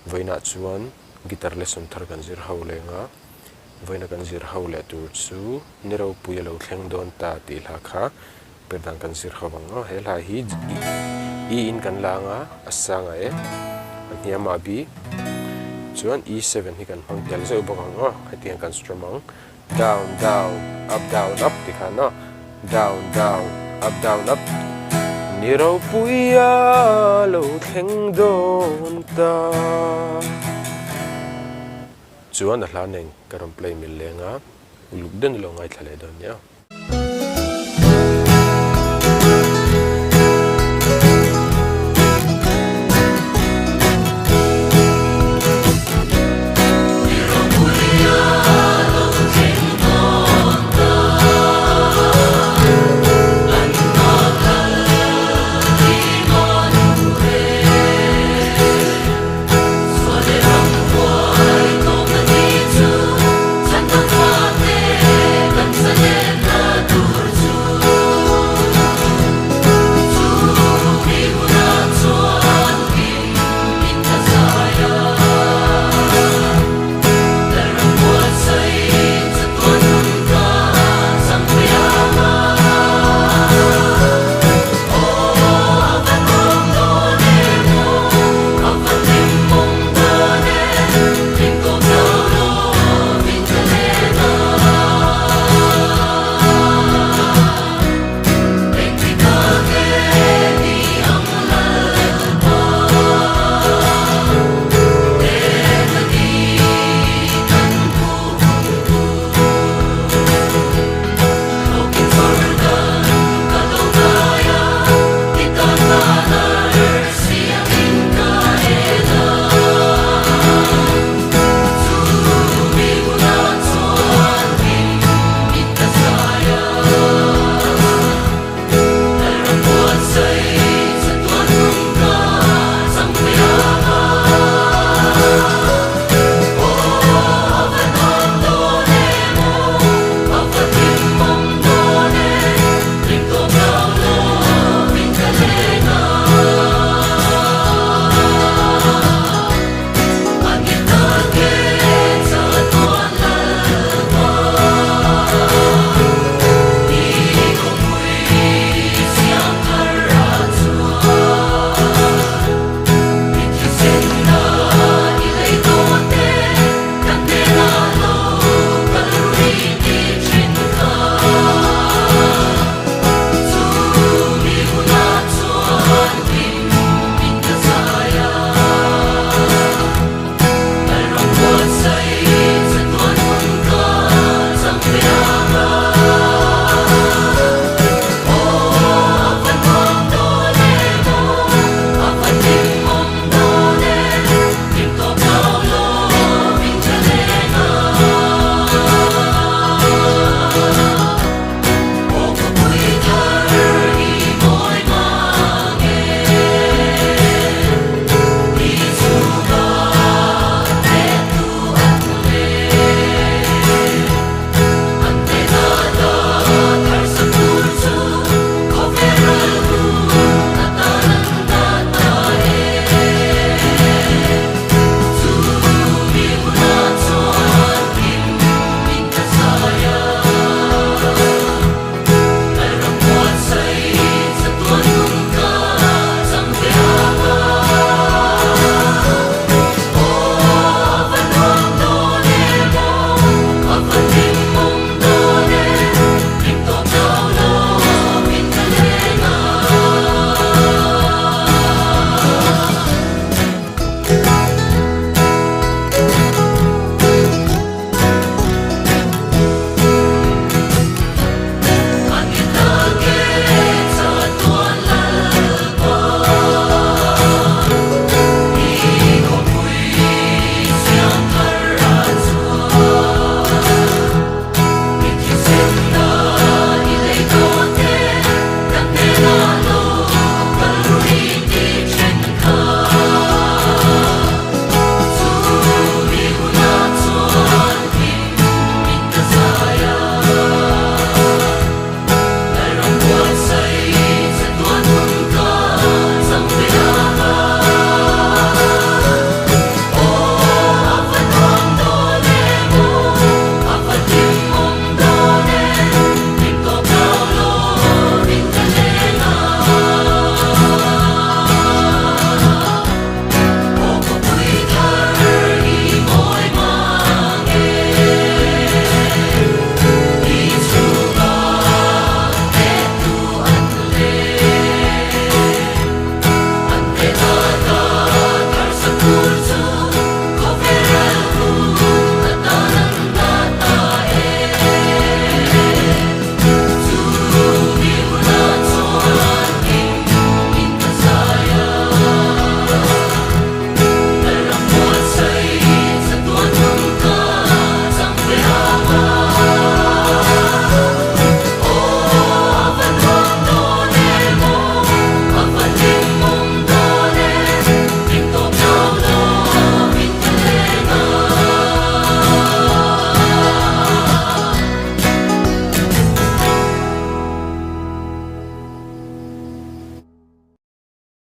voina chuan guitar lesson thar kan zir ho lenga voina kan zir ho le tur chu niro pui lo thleng don ta ti hla kha perdang kan zir hawanga hela hi in kan langa asanga e aniama bi chuan e7 hi kan hang tel zeu bawanga hetiang kan strumang down down up tikhana down down up niro puya lo thleng don ta chuan a hla neng karam play mil lenga uluk den lo ngai thlale don ya